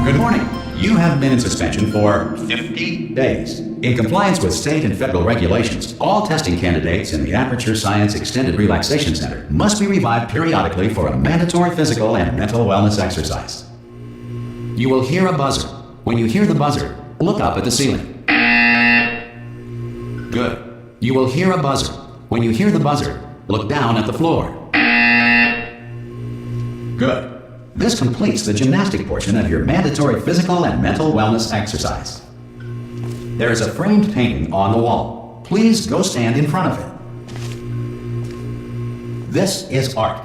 Good morning. You have been in suspension for 50 days. In compliance with state and federal regulations, all testing candidates in the Aperture Science Extended Relaxation Center must be revived periodically for a mandatory physical and mental wellness exercise. You will hear a buzzer. When you hear the buzzer, look up at the ceiling. Good. You will hear a buzzer. When you hear the buzzer, look down at the floor. Good. This completes the gymnastic portion of your mandatory physical and mental wellness exercise. There is a framed painting on the wall. Please go stand in front of it. This is art.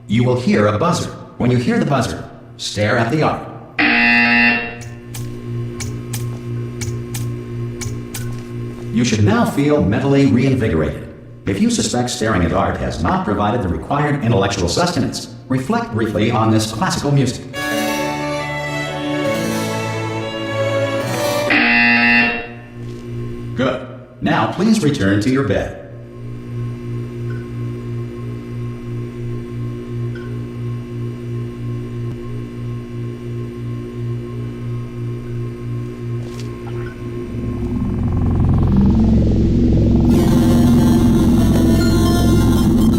You will hear a buzzer. When you hear the buzzer, stare at the art. You should now feel mentally reinvigorated. If you suspect staring at art has not provided the required intellectual sustenance, reflect briefly on this classical music. Good. Now please return to your bed.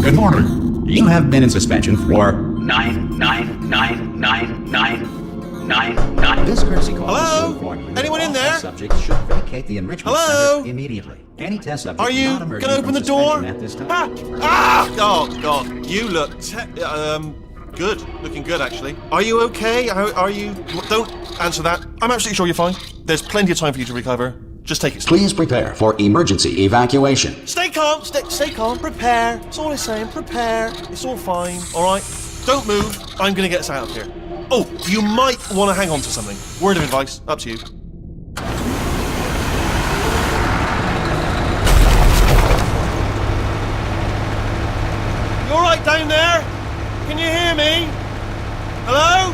Good morning. You have been in suspension for 9999999. This courtesy call. Hello? Anyone in there? Subjects should vacate the enrichment Hello? center immediately. Any test subject Are you not emerging gonna open from the door? suspension at this time. Oh God, you look good. Looking good, actually. Are you okay? Are you? Don't answer that. I'm absolutely sure you're fine. There's plenty of time for you to recover. Just take it slow. Please prepare for emergency evacuation. Stay calm. Stay calm. Prepare. That's all I'm saying. Prepare. It's all fine. All right. Don't move. I'm gonna get us out of here. Oh, you might want to hang on to something. Word of advice. Up to you. You all right down there? Can you hear me? Hello?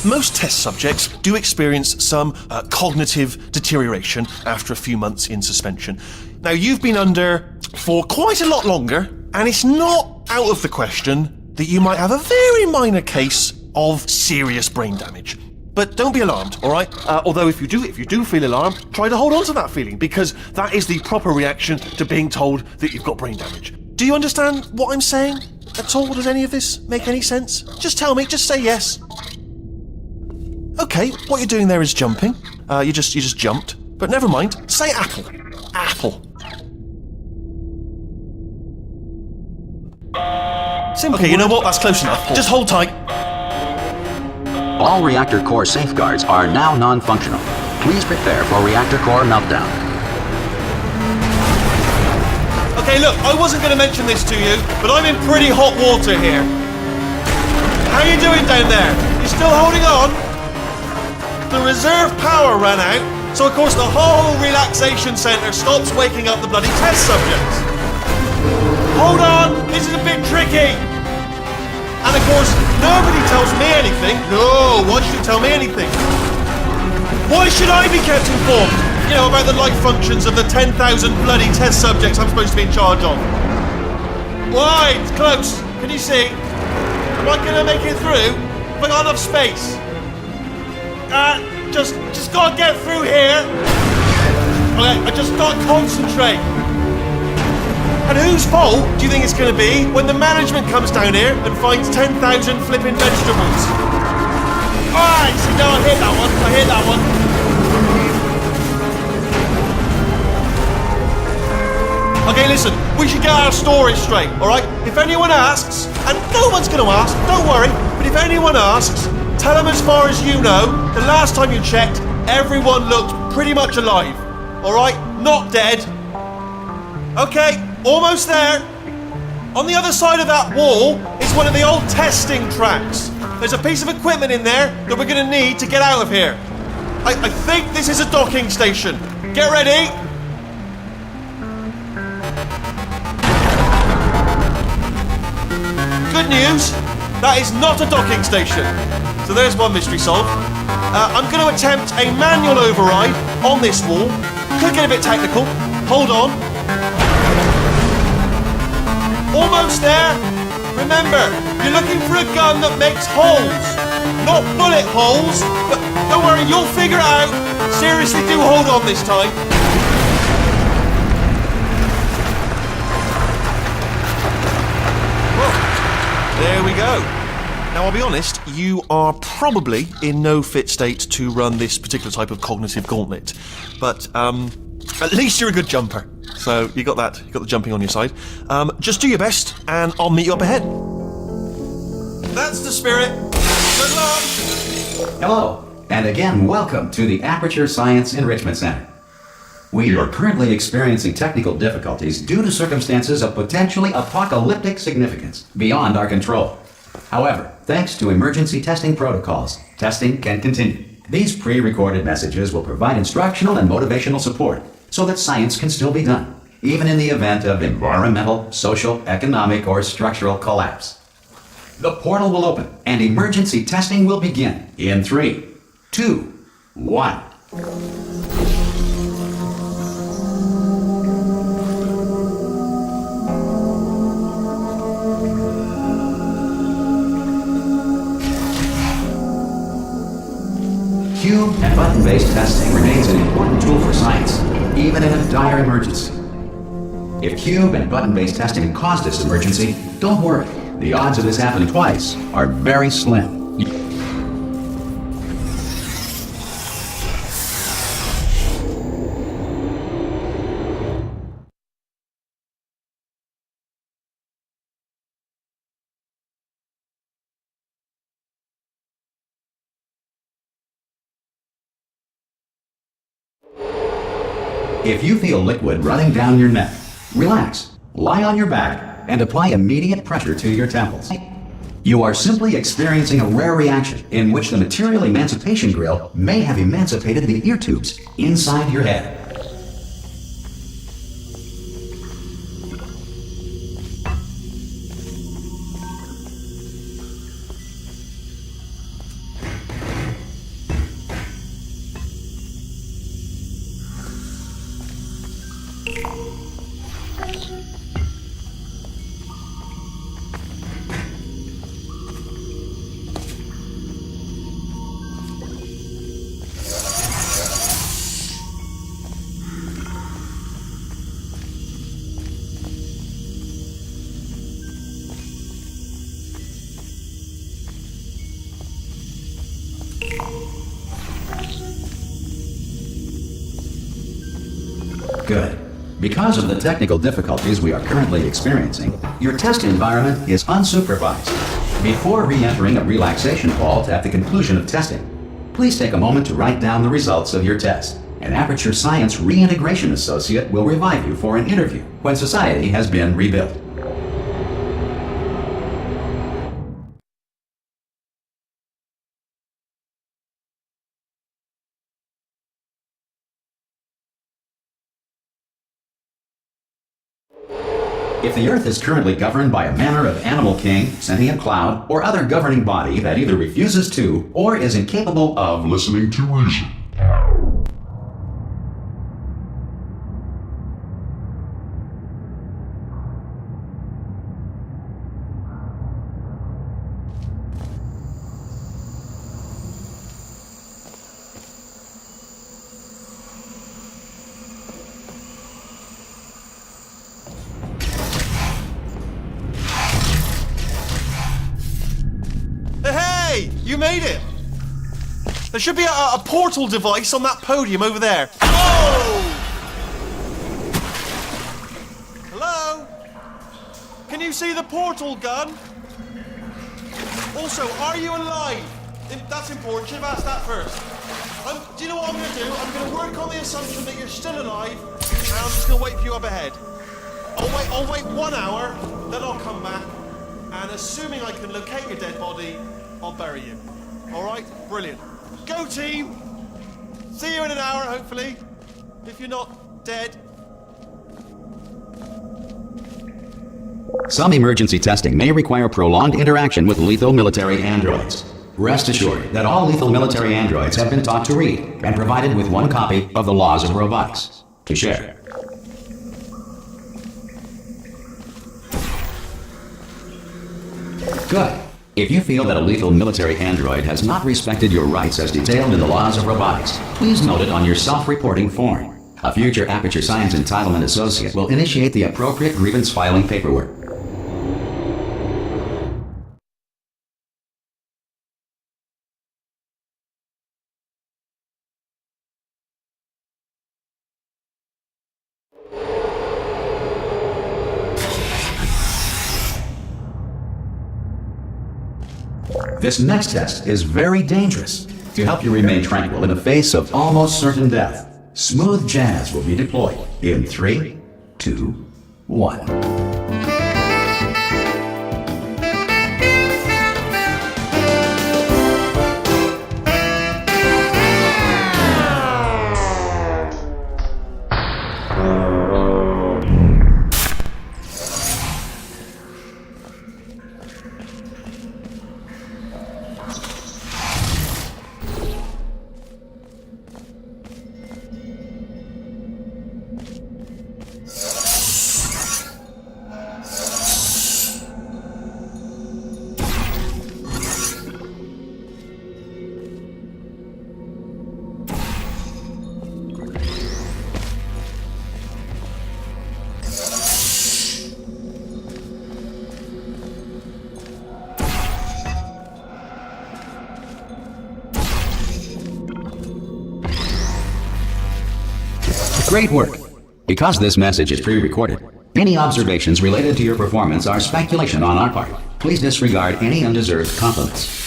Most test subjects do experience some cognitive deterioration after a few months in suspension. Now, you've been under for quite a lot longer, and it's not out of the question that you might have a very minor case of serious brain damage. But don't be alarmed, all right? Although if you do feel alarmed, try to hold on to that feeling, because that is the proper reaction to being told that you've got brain damage. Do you understand what I'm saying? at all? Does any of this make any sense? Just tell me, just say yes. Okay, what you're doing there is jumping. You just jumped. But never mind, say apple. Apple. Simple. Okay, you know what? That's close enough. Just hold tight. All reactor core safeguards are now non-functional. Please prepare for reactor core meltdown. Okay, look, I wasn't going to mention this to you, but I'm in pretty hot water here. How you doing down there? You still holding on? The reserve power ran out, so of course the whole relaxation centre stops waking up the bloody test subjects. Hold on, this is a bit tricky. And of course, nobody tells me anything. No, why should you tell me anything? Why should I be kept informed? You know, about the life functions of the 10,000 bloody test subjects I'm supposed to be in charge of. Why? It's close. Can you see? Am I gonna make it through? Have I got enough space? Just gotta get through here. Okay, I just gotta concentrate. And whose fault do you think it's going to be when the management comes down here and finds 10,000 flipping vegetables? Alright, see, no, I hit that one. I hit that one. Okay, listen, we should get our story straight, alright? If anyone asks, and no one's going to ask, don't worry, but if anyone asks, tell them as far as you know, the last time you checked, everyone looked pretty much alive. Alright? Not dead. Okay. Almost there. On the other side of that wall is one of the old testing tracks. There's a piece of equipment in there that we're going to need to get out of here. I think this is a docking station. Get ready. Good news, that is not a docking station. So there's one mystery solved. I'm going to attempt a manual override on this wall. Could get a bit technical. Hold on. Almost there. Remember, you're looking for a gun that makes holes, not bullet holes. But don't worry, you'll figure it out. Seriously, do hold on this time. Well, there we go. Now, I'll be honest, you are probably in no fit state to run this particular type of cognitive gauntlet. But at least you're a good jumper. So you got that, you got the jumping on your side. Just do your best, and I'll meet you up ahead. That's the spirit. Good luck. Hello, and again, welcome to the Aperture Science Enrichment Center. We are currently experiencing technical difficulties due to circumstances of potentially apocalyptic significance beyond our control. However, thanks to emergency testing protocols, testing can continue. These pre-recorded messages will provide instructional and motivational support so that science can still be done, even in the event of environmental, social, economic, or structural collapse. The portal will open, and emergency testing will begin in 3, 2, 1. Cube and button-based testing remains an important tool for science, even in a dire emergency. If cube and button-based testing caused this emergency, don't worry. The odds of this happening twice are very slim. If you feel liquid running down your neck, relax, lie on your back, and apply immediate pressure to your temples. You are simply experiencing a rare reaction in which the material emancipation grill may have emancipated the ear tubes inside your head. Good. Because of the technical difficulties we are currently experiencing, your test environment is unsupervised. Before re-entering a relaxation vault at the conclusion of testing, please take a moment to write down the results of your test. An Aperture Science Reintegration Associate will revive you for an interview when society has been rebuilt. If the Earth is currently governed by a manner of animal king, sentient cloud, or other governing body that either refuses to or is incapable of listening to reason, Hey, you made it! There should be a portal device on that podium over there. Oh! Hello? Can you see the portal gun? Also, are you alive? That's important. Should have asked that first. Do you know what I'm going to do? I'm going to work on the assumption that you're still alive, and I'm just going to wait for you up ahead. I'll wait 1 hour, then I'll come back, and assuming I can locate your dead body, I'll bury you. All right? Brilliant. Go, team! See you in an hour, hopefully. If you're not dead. some emergency testing may require prolonged interaction with lethal military androids. Rest assured that all lethal military androids have been taught to read and provided with one copy of the Laws of Robotics to share. Good. If you feel that a lethal military android has not respected your rights as detailed in the Laws of Robotics, please note it on your self-reporting form. A future Aperture Science Entitlement Associate will initiate the appropriate grievance filing paperwork. This next test is very dangerous. To help you remain tranquil in the face of almost certain death, smooth jazz will be deployed in 3, 2, 1. Great work! Because this message is pre-recorded, any observations related to your performance are speculation on our part. Please disregard any undeserved compliments.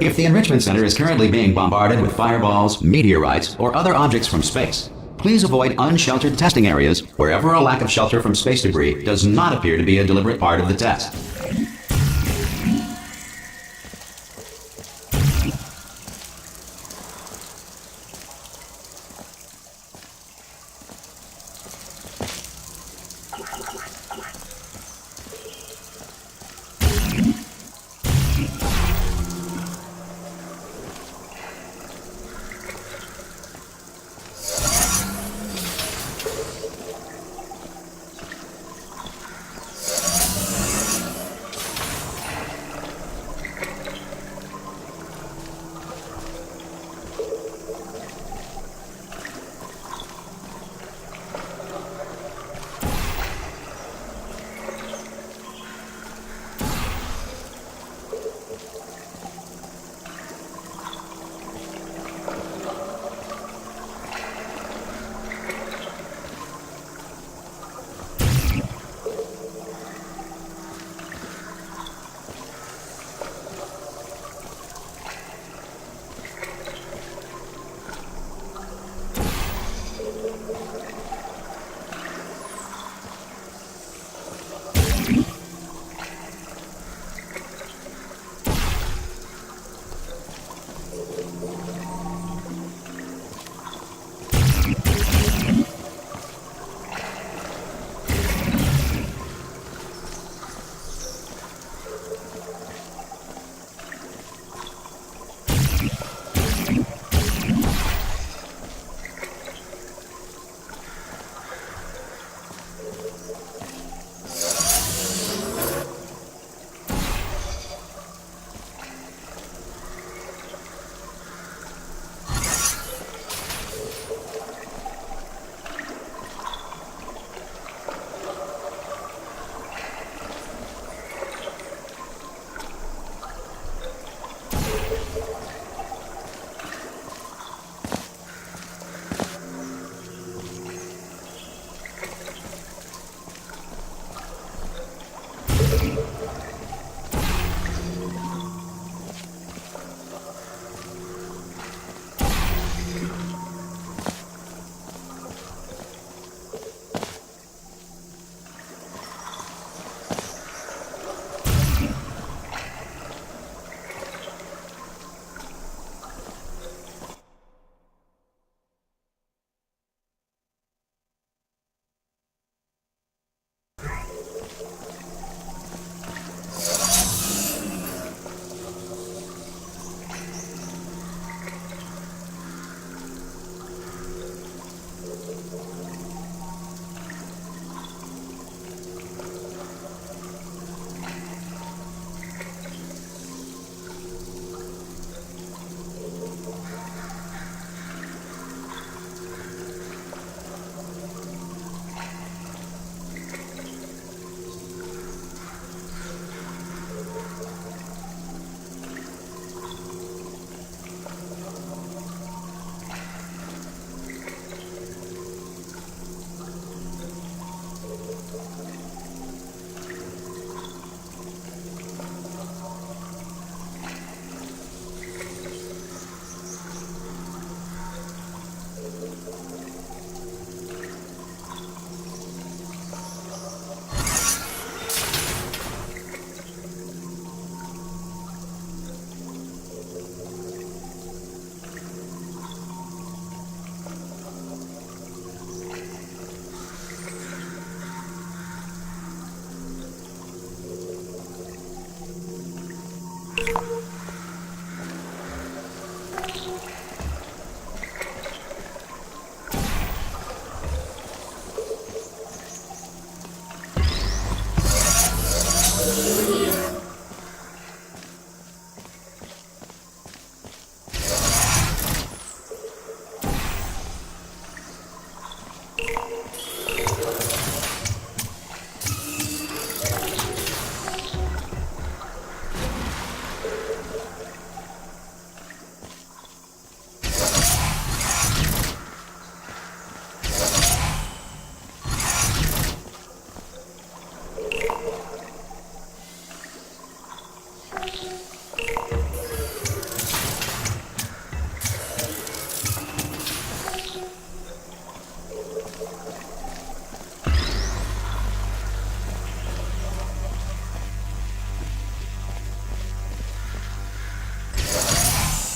If the Enrichment Center is currently being bombarded with fireballs, meteorites, or other objects from space, please avoid unsheltered testing areas wherever a lack of shelter from space debris does not appear to be a deliberate part of the test.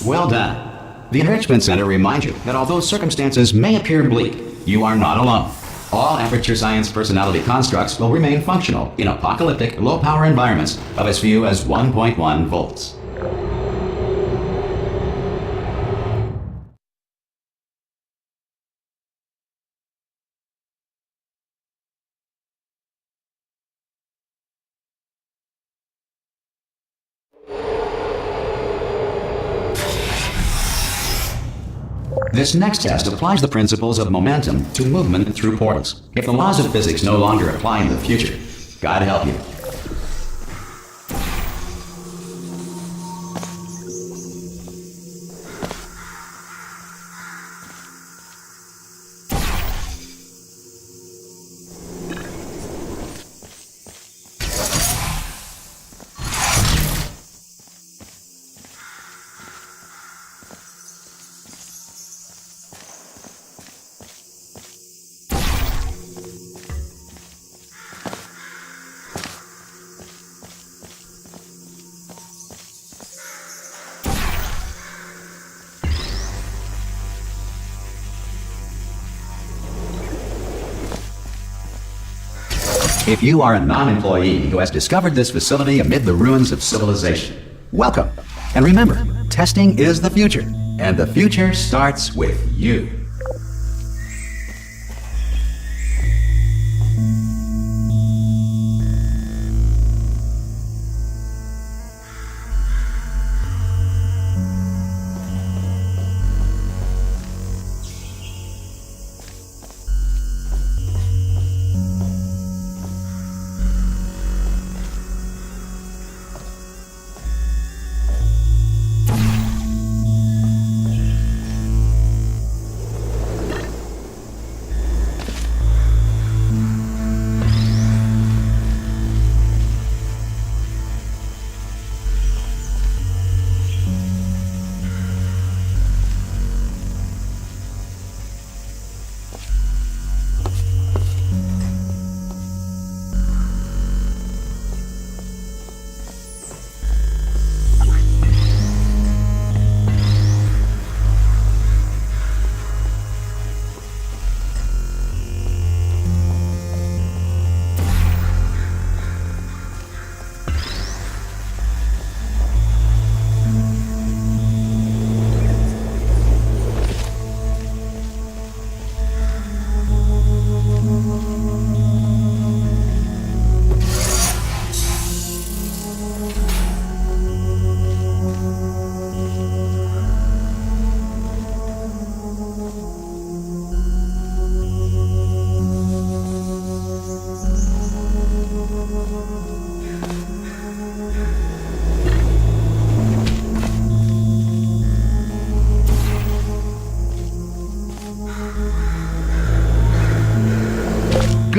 Well done. The Enrichment Center reminds you that although circumstances may appear bleak, you are not alone. All Aperture Science personality constructs will remain functional in apocalyptic, low-power environments of as few as 1.1 volts. This next test applies the principles of momentum to movement through portals. If the laws of physics no longer apply in the future, God help you. If you are a non-employee who has discovered this facility amid the ruins of civilization, welcome. And remember, testing is the future, and the future starts with you.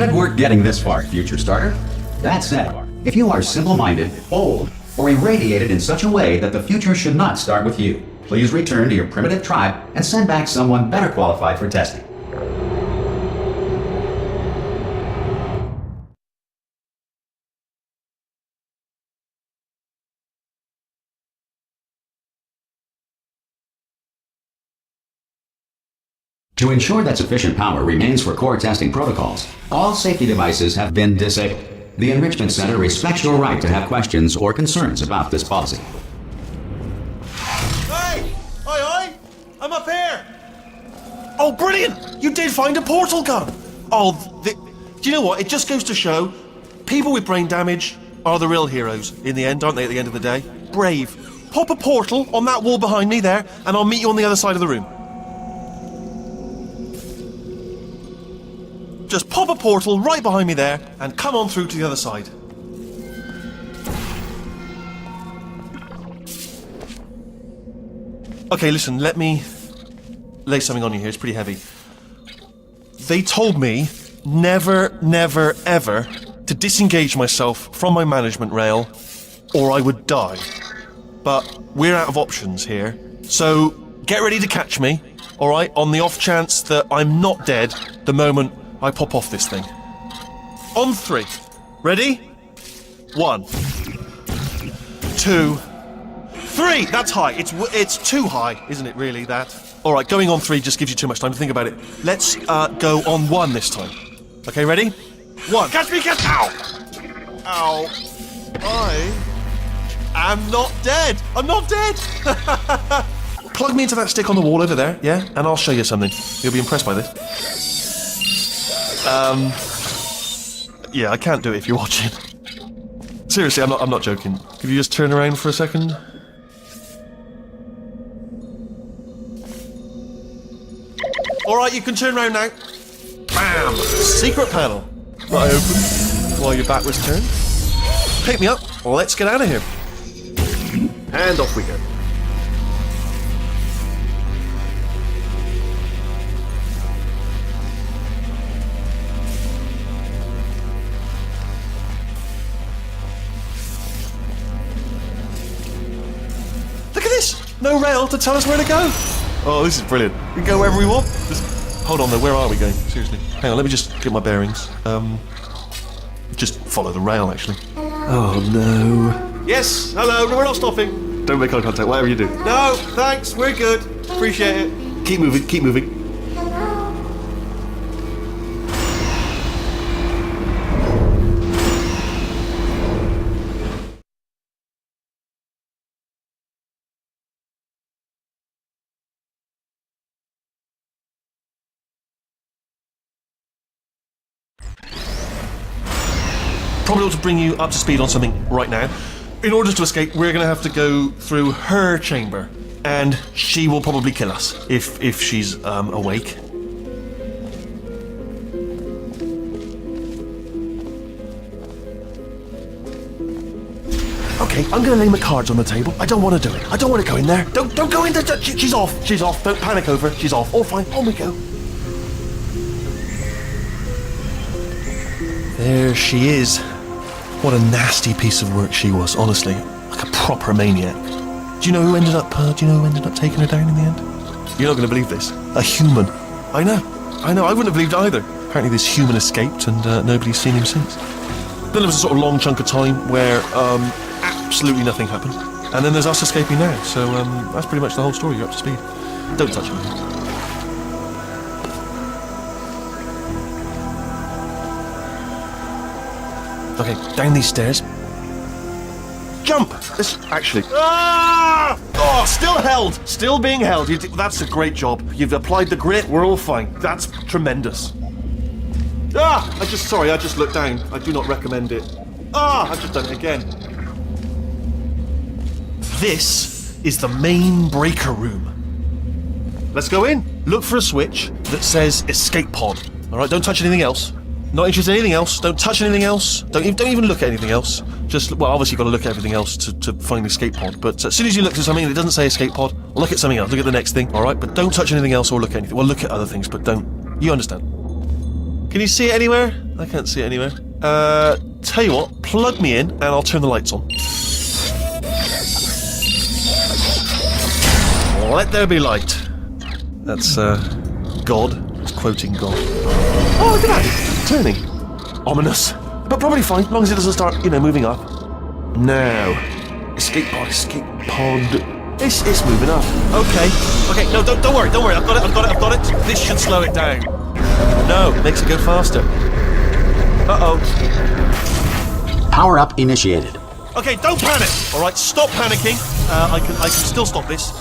Good work getting this far, future starter. That said, if you are simple-minded, old, or irradiated in such a way that the future should not start with you, please return to your primitive tribe and send back someone better qualified for testing. To ensure that sufficient power remains for core testing protocols, all safety devices have been disabled. The Enrichment Center respects your right to have questions or concerns about this policy. Hey! Oi! I'm up here! Oh, brilliant! You did find a portal gun! Oh, do you know what? It just goes to show, people with brain damage are the real heroes in the end, aren't they, at the end of the day? Brave. Pop a portal on that wall behind me there, and I'll meet you on the other side of the room. Just pop a portal right behind me there, and come on through to the other side. Okay, listen, let me lay something on you here. It's pretty heavy. They told me never, never, ever to disengage myself from my management rail, or I would die. But we're out of options here, so get ready to catch me, alright, on the off chance that I'm not dead the moment I pop off this thing. On 3. Ready? 1, 2, 3! That's high. It's too high, isn't it, really, that? Alright, going on 3 just gives you too much time to think about it. Let's go on 1 this time. Okay, ready? 1. Catch me, catch! Ow! Ow. I am not dead! I'm not dead! Plug me into that stick on the wall over there, yeah? And I'll show you something. You'll be impressed by this. Yeah, I can't do it if you're watching. Seriously, I'm not joking. Could you just turn around for a second? Alright, you can turn around now. Bam! Secret panel. Right open while your back was turned. Pick me up. Let's get out of here. And off we go. No rail to tell us where to go. Oh, this is brilliant. We can go wherever we want. Just hold on though, where are we going? Seriously. Hang on, let me just get my bearings. Just follow the rail, actually. Oh no. Yes, hello, no, we're not stopping. Don't make eye contact, whatever you do. No, thanks, we're good. Appreciate it. Keep moving, keep moving. Probably ought to bring you up to speed on something right now. In order to escape, we're going to have to go through her chamber, and she will probably kill us if she's awake. Okay, I'm going to lay my cards on the table. I don't want to do it. I don't want to go in there. Don't go in there. She's off. She's off. Don't panic over her. She's off. All fine. On we go. There she is. What a nasty piece of work she was, honestly. Like a proper maniac. Do you know who ended up taking her down in the end? You're not going to believe this. A human. I know. I wouldn't have believed it either. Apparently this human escaped and nobody's seen him since. Then there was a sort of long chunk of time where absolutely nothing happened. And then there's us escaping now. So that's pretty much the whole story. You're up to speed. Don't touch him. Okay, down these stairs. Jump! This, actually... Ah! Oh, still held! Still being held. That's a great job. You've applied the grit, we're all fine. That's tremendous. Ah! I just looked down. I do not recommend it. Ah! I've just done it again. This is the main breaker room. Let's go in. Look for a switch that says escape pod. Alright, don't touch anything else. Not interested in anything else. Don't touch anything else. Don't even look at anything else. Just, well, obviously you've got to look at everything else to find the escape pod. But as soon as you look at something and it doesn't say escape pod, look at something else. Look at the next thing, all right? But don't touch anything else or look at anything. Well, look at other things, but don't. You understand? Can you see it anywhere? I can't see it anywhere. Tell you what, plug me in and I'll turn the lights on. Let there be light. That's, God. It's quoting God. Oh, look at that! It's turning. Ominous. But probably fine, as long as it doesn't start, moving up. Now. Escape pod. It's moving up. Okay, no, don't worry. I've got it. This should slow it down. No, it makes it go faster. Uh-oh. Power up initiated. Okay, don't panic! Alright, stop panicking. I can still stop this.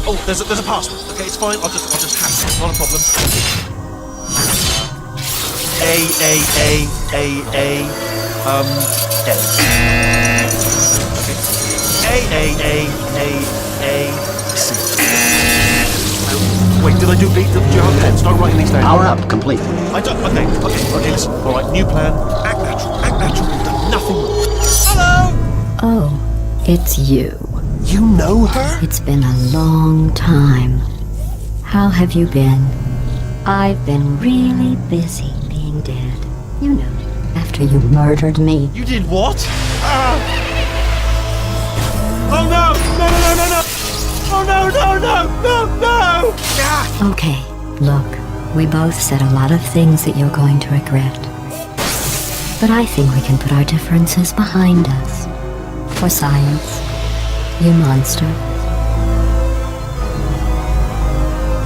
Oh, there's a password. Okay, it's fine. I'll just hack it. Not a problem. A. Okay. C. Wait, did I do B? Did you have a pen? Start writing these down. Power up complete. Okay, listen. Alright, new plan. Act natural. You've done nothing wrong. Hello! Oh, it's you. You know her? It's been a long time. How have you been? I've been really busy being dead. You know, after you murdered me. You did what? Oh no! Oh no! Ah! Okay, look, we both said a lot of things that you're going to regret. But I think we can put our differences behind us. For science. You monster.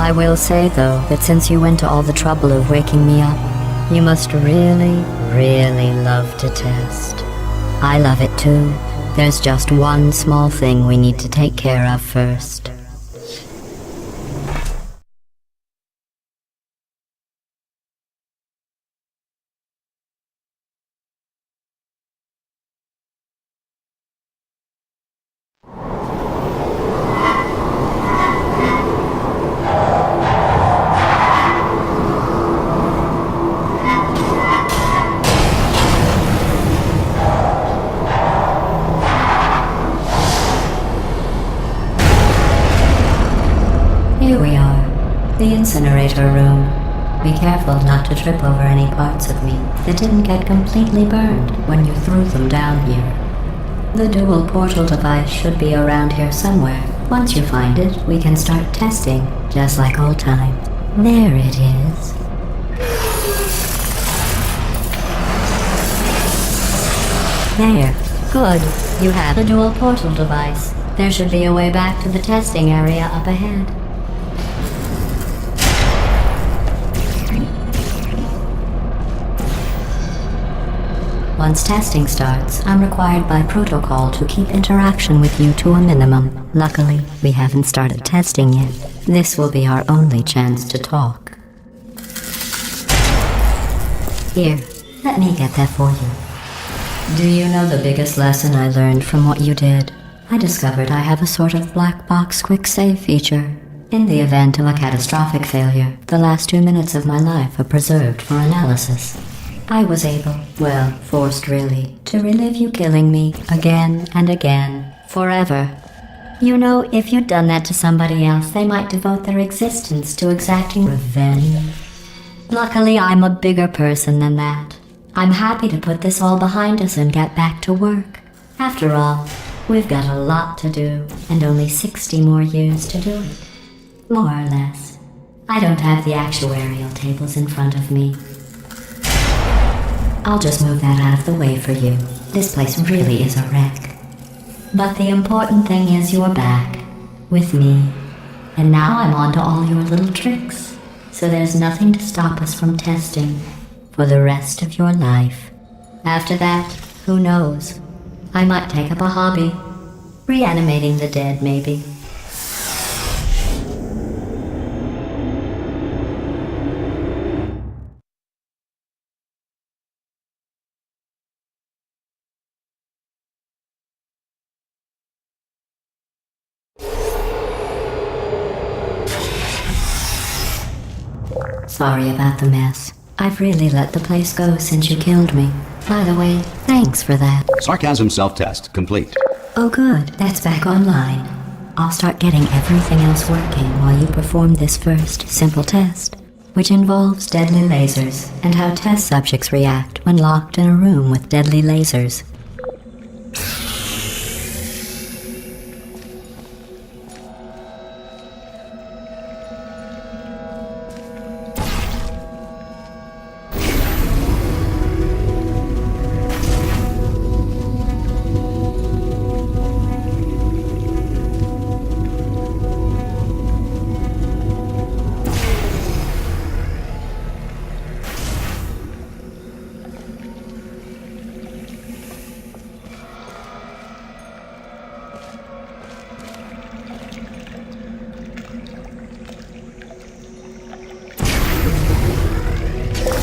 I will say, though, that since you went to all the trouble of waking me up, you must really, really love to test. I love it too. There's just one small thing we need to take care of first. Here we are, the incinerator room. Be careful not to trip over any parts of me that didn't get completely burned when you threw them down here. The dual portal device should be around here somewhere. Once you find it, we can start testing, just like old times. There it is. There. Good. You have the dual portal device. There should be a way back to the testing area up ahead. Once testing starts, I'm required by protocol to keep interaction with you to a minimum. Luckily, we haven't started testing yet. This will be our only chance to talk. Here, let me get that for you. Do you know the biggest lesson I learned from what you did? I discovered I have a sort of black box quick save feature. In the event of a catastrophic failure, the last 2 minutes of my life are preserved for analysis. I was able, well, forced really, to relive you killing me again and again, forever. You know, if you'd done that to somebody else, they might devote their existence to exacting revenge. Luckily, I'm a bigger person than that. I'm happy to put this all behind us and get back to work. After all, we've got a lot to do, and only 60 more years to do it. More or less. I don't have the actuarial tables in front of me. I'll just move that out of the way for you. This place really is a wreck. But the important thing is you're back. With me. And now I'm on to all your little tricks. So there's nothing to stop us from testing. For the rest of your life. After that, who knows? I might take up a hobby. Reanimating the dead, maybe. Sorry about the mess. I've really let the place go since you killed me. By the way, thanks for that. Sarcasm self-test complete. Oh good, that's back online. I'll start getting everything else working while you perform this first simple test. which involves deadly lasers and how test subjects react when locked in a room with deadly lasers.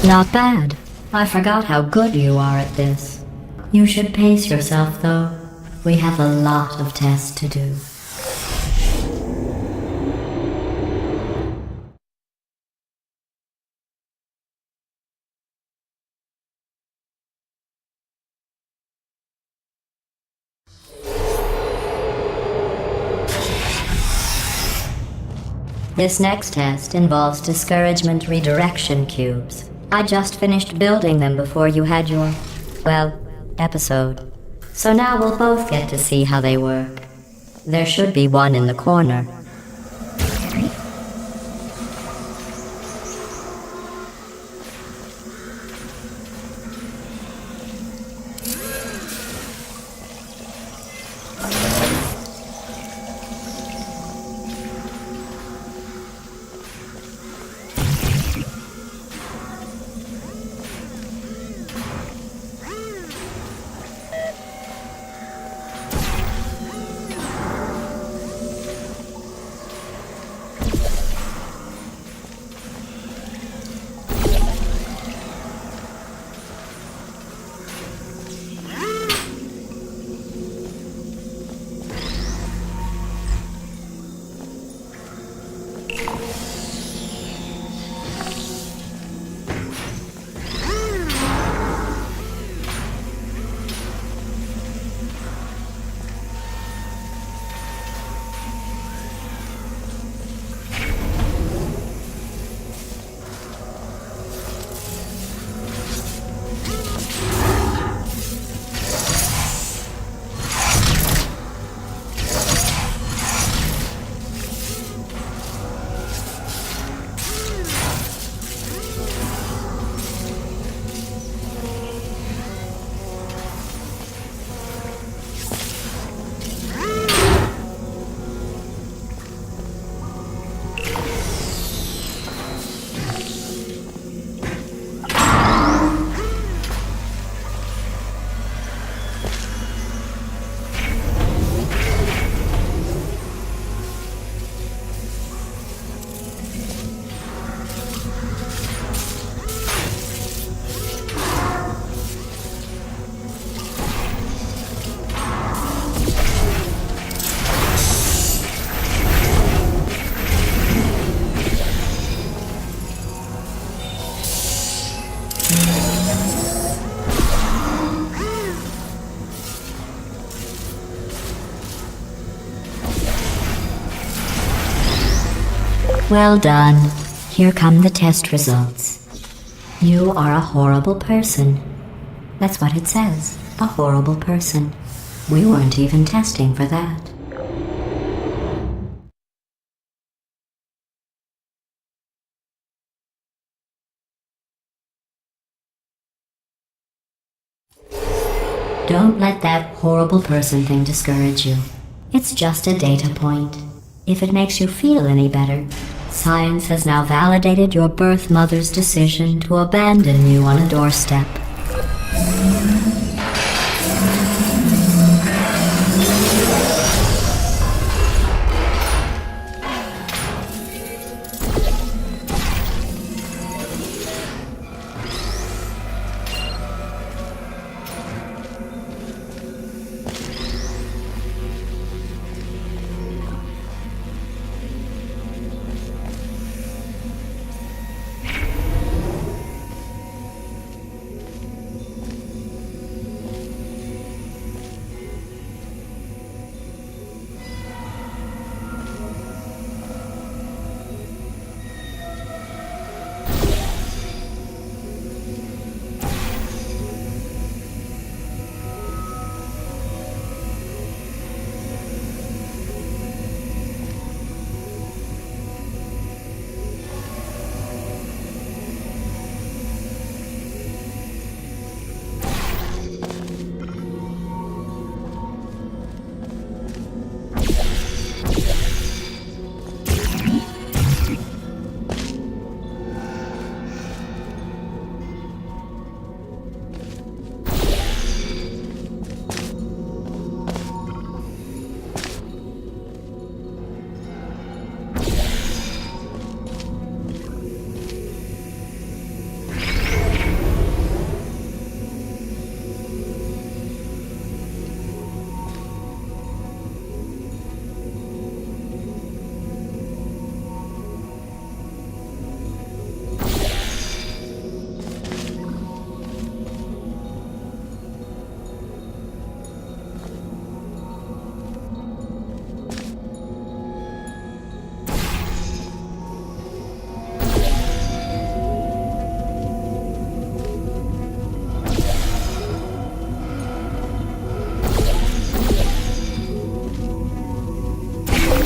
Not bad. I forgot how good you are at this. You should pace yourself, though. We have a lot of tests to do. This next test involves discouragement redirection cubes. I just finished building them before you had your, well, episode. So now we'll both get to see how they work. There should be one in the corner. Well done. Here come the test results. You are a horrible person. That's what it says. A horrible person. We weren't even testing for that. Don't let that horrible person thing discourage you. It's just a data point. If it makes you feel any better, science has now validated your birth mother's decision to abandon you on a doorstep.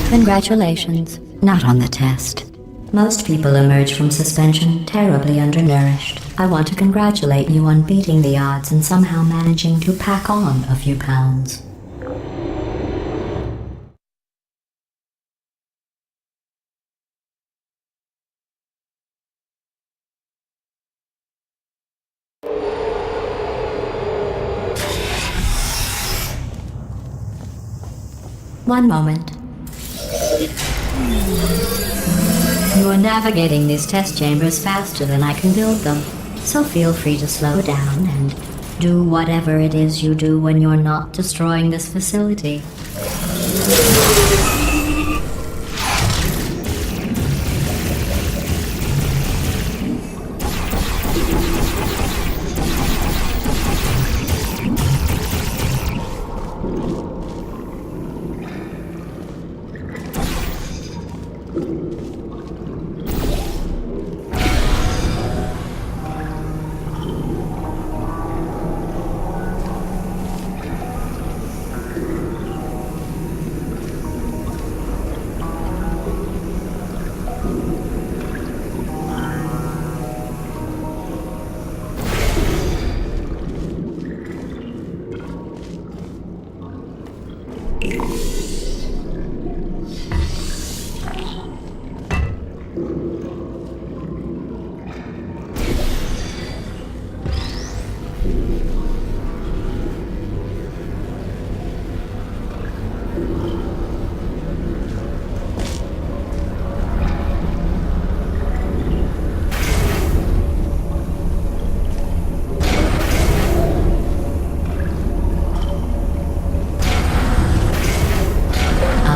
Congratulations. Not on the test. Most people emerge from suspension terribly undernourished. I want to congratulate you on beating the odds and somehow managing to pack on a few pounds. One moment. You are navigating these test chambers faster than I can build them, so feel free to slow down and do whatever it is you do when you're not destroying this facility.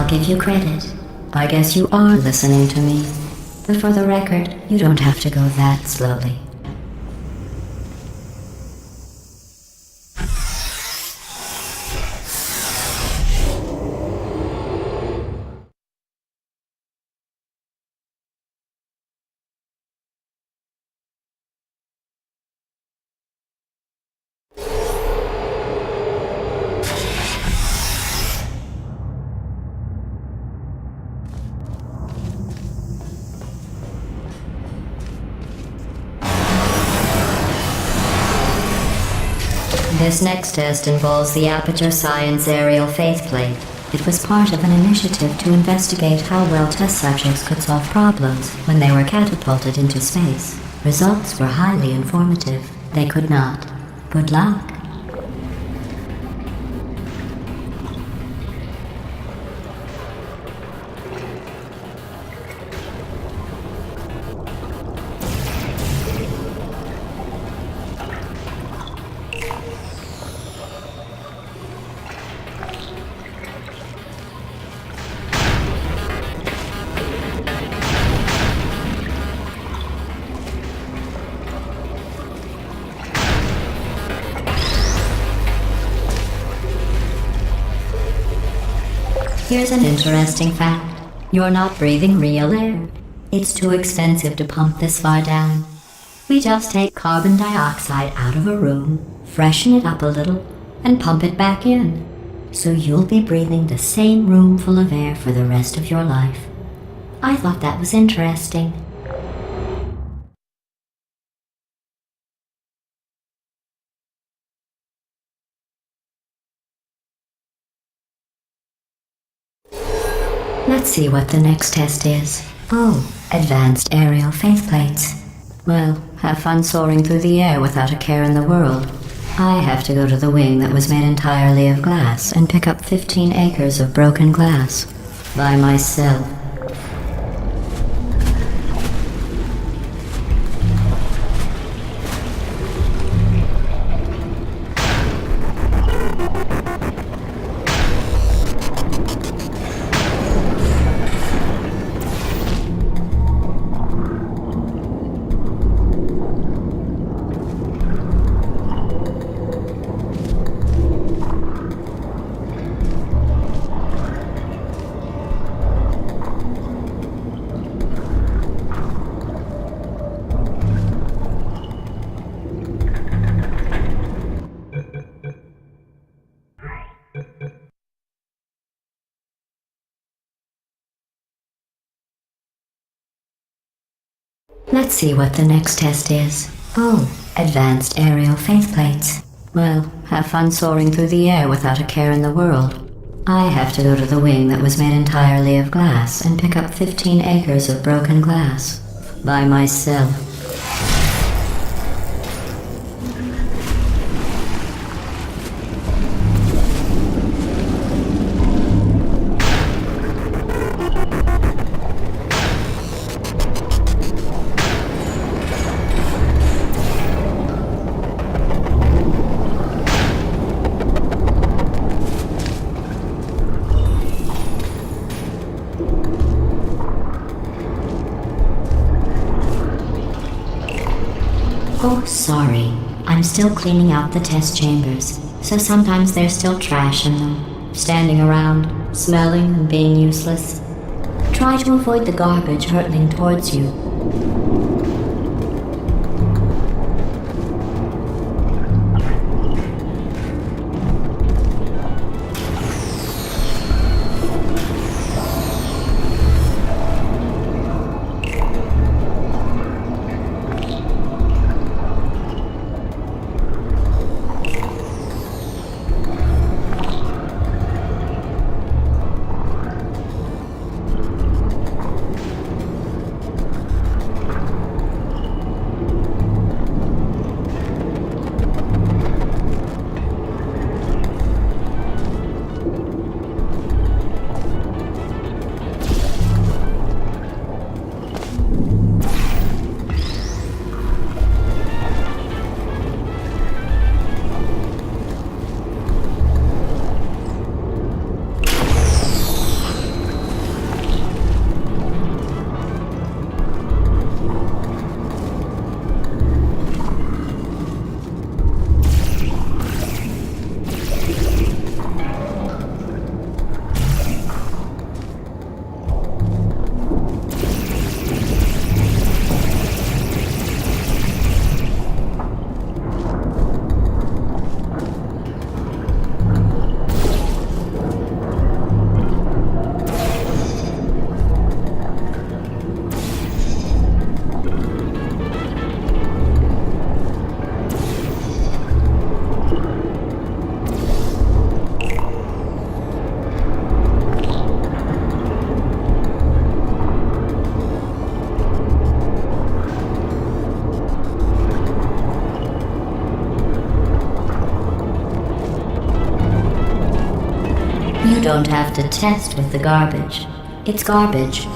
Give you credit. I guess you are listening to me. But for the record, you don't have to go that slowly. This next test involves the Aperture Science Aerial Faceplate. It was part of an initiative to investigate how well test subjects could solve problems when they were catapulted into space. Results were highly informative. They could not. Good luck. Here's an interesting fact. You're not breathing real air. It's too expensive to pump this far down. We just take carbon dioxide out of a room, freshen it up a little, and pump it back in. So you'll be breathing the same room full of air for the rest of your life. I thought that was interesting. Let's see what the next test is. Oh, advanced aerial faceplates. Well, have fun soaring through the air without a care in the world. I have to go to the wing that was made entirely of glass and pick up 15 acres of broken glass. By myself. Let's see what the next test is. Oh, advanced aerial faceplates. Well, have fun soaring through the air without a care in the world. I have to go to the wing that was made entirely of glass and pick up 15 acres of broken glass. By myself. Oh, sorry. I'm still cleaning out the test chambers, so sometimes there's still trash in them, standing around, smelling and being useless. Try to avoid the garbage hurtling towards you. You don't have to test with the garbage. It's garbage.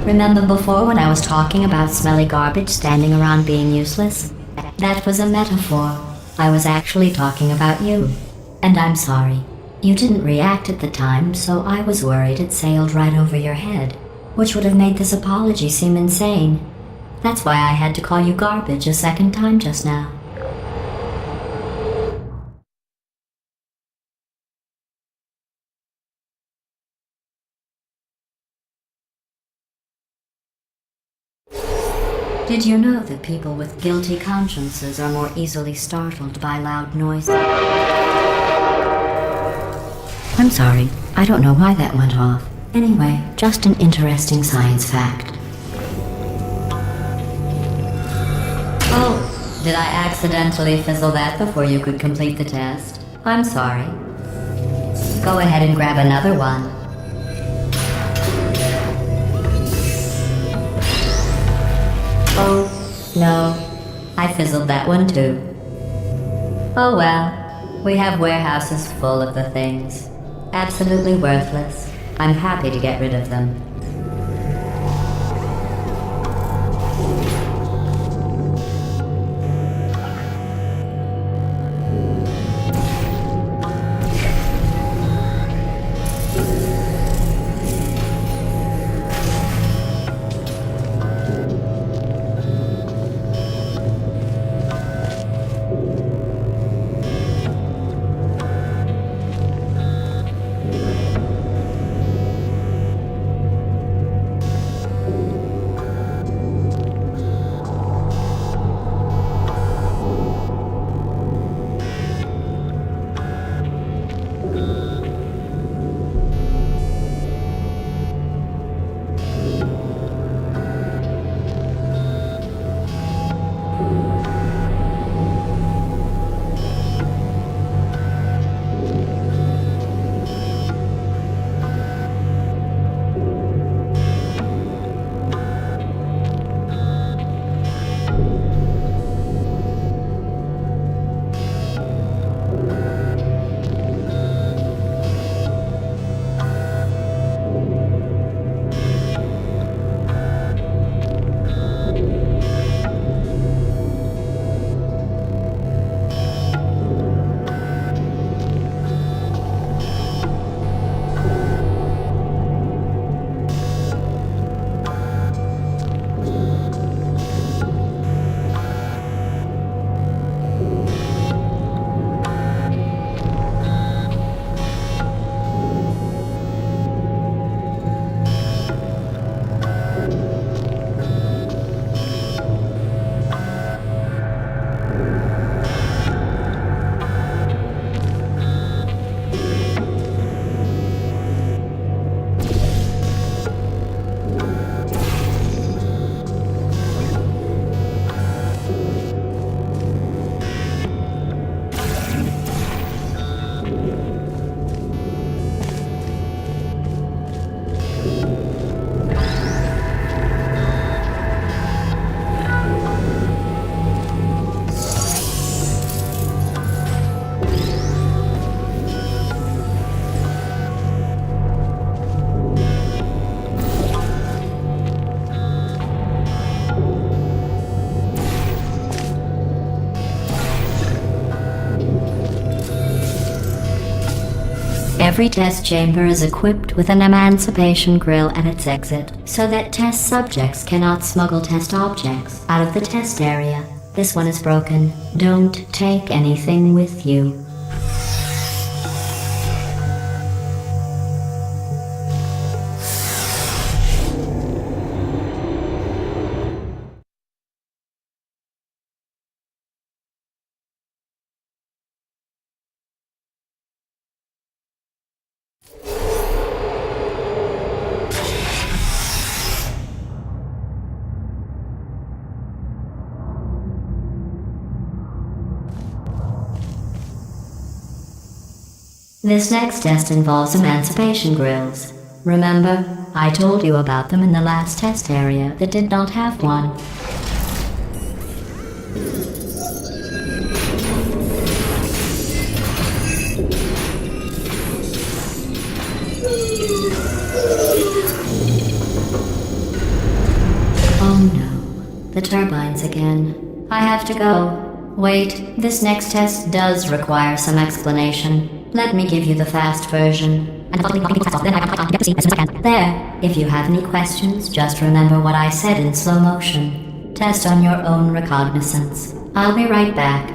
Remember before when I was talking about smelly garbage standing around being useless? That was a metaphor. I was actually talking about you. And I'm sorry. You didn't react at the time, so I was worried it sailed right over your head, which would have made this apology seem insane. That's why I had to call you garbage a second time just now. Did you know that people with guilty consciences are more easily startled by loud noises? I'm sorry, I don't know why that went off. Anyway, just an interesting science fact. Oh, did I accidentally fizzle that before you could complete the test? I'm sorry. Go ahead and grab another one. Oh, no. I fizzled that one too. Oh well. We have warehouses full of the things. Absolutely worthless. I'm happy to get rid of them. Every test chamber is equipped with an emancipation grill at its exit, so that test subjects cannot smuggle test objects out of the test area. This one is broken. Don't take anything with you. This next test involves emancipation grills. Remember, I told you about them in the last test area that did not have one. Oh no, the turbines again. I have to go. Wait, this next test does require some explanation. Let me give you the fast version. There. If you have any questions, just remember what I said in slow motion. Test on your own recognizance. I'll be right back.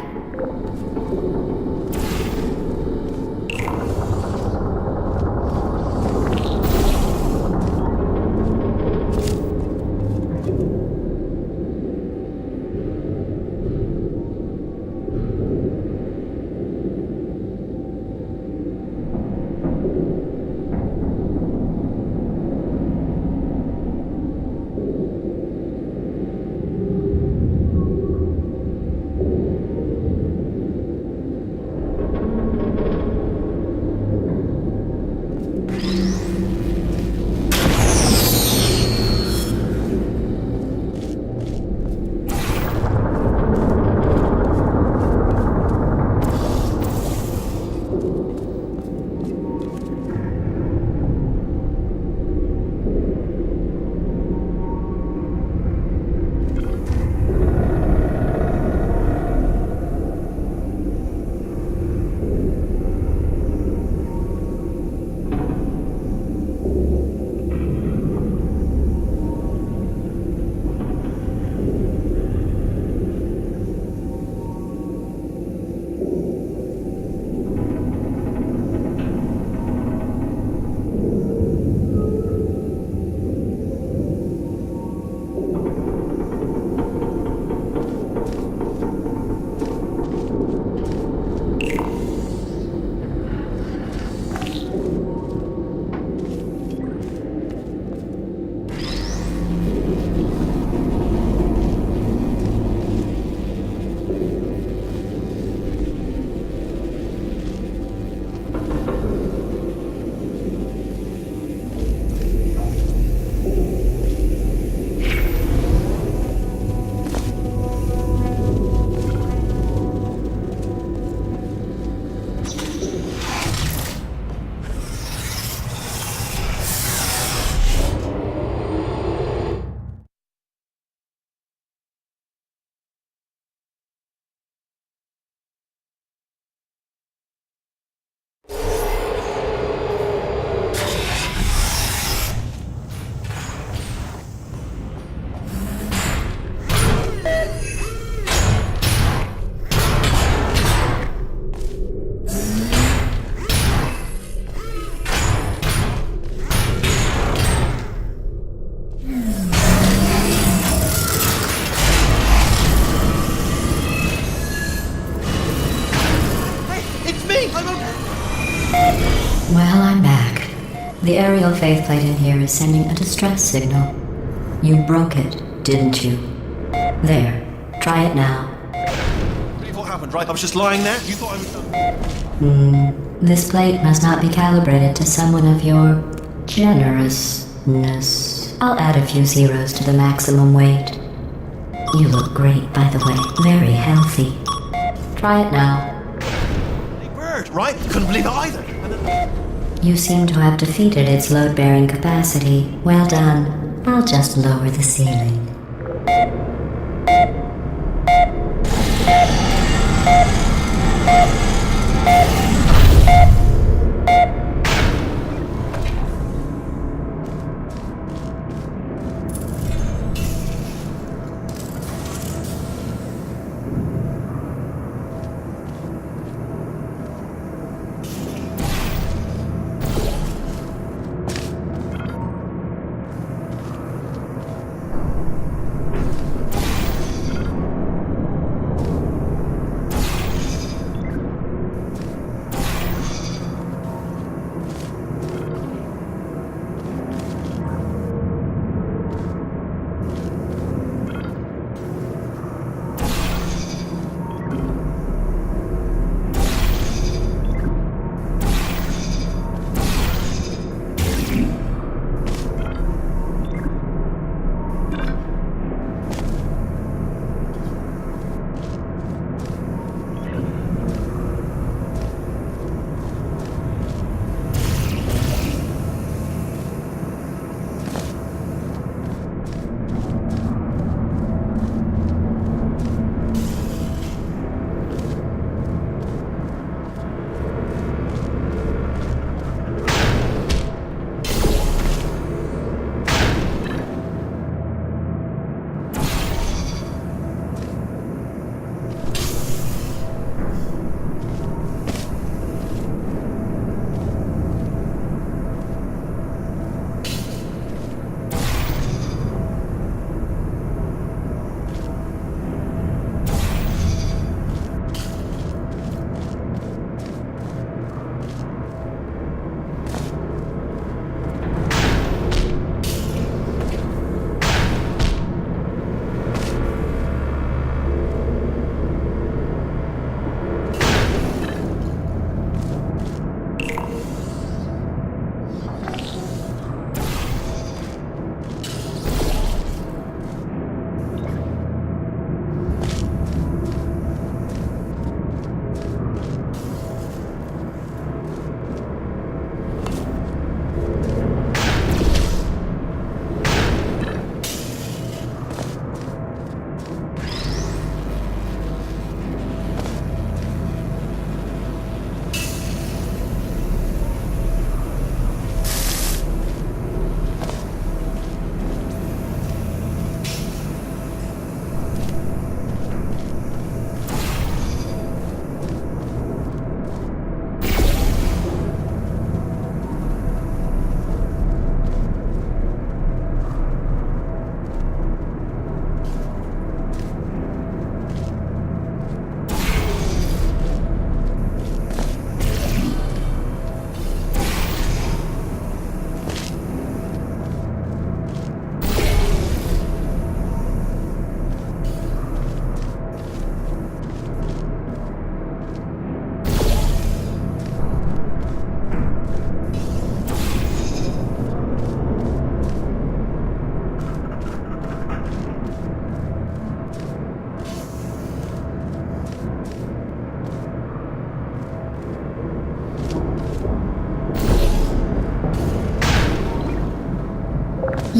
Well, I'm back. The aerial faceplate in here is sending a distress signal. You broke it, didn't you? There. Try it now. What happened, right? I was just lying there? You thought I was... This plate must not be calibrated to someone of your generousness. I'll add a few zeros to the maximum weight. You look great, by the way. Very healthy. Try it now. Bird, right? Couldn't believe it either. You seem to have defeated its load-bearing capacity. Well done. I'll just lower the ceiling.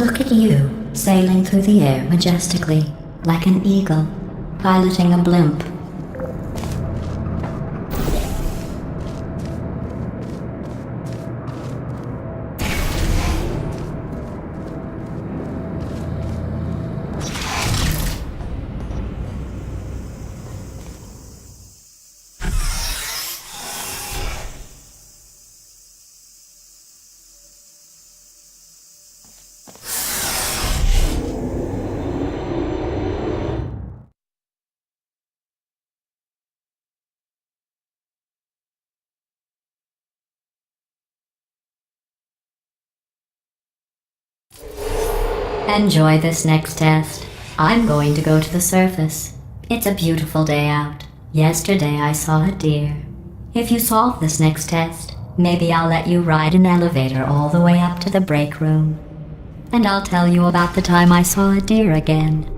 Look at you, sailing through the air majestically, like an eagle, piloting a blimp. Enjoy this next test. I'm going to go to the surface. It's a beautiful day out. Yesterday I saw a deer. If you solve this next test, maybe I'll let you ride an elevator all the way up to the break room. And I'll tell you about the time I saw a deer again.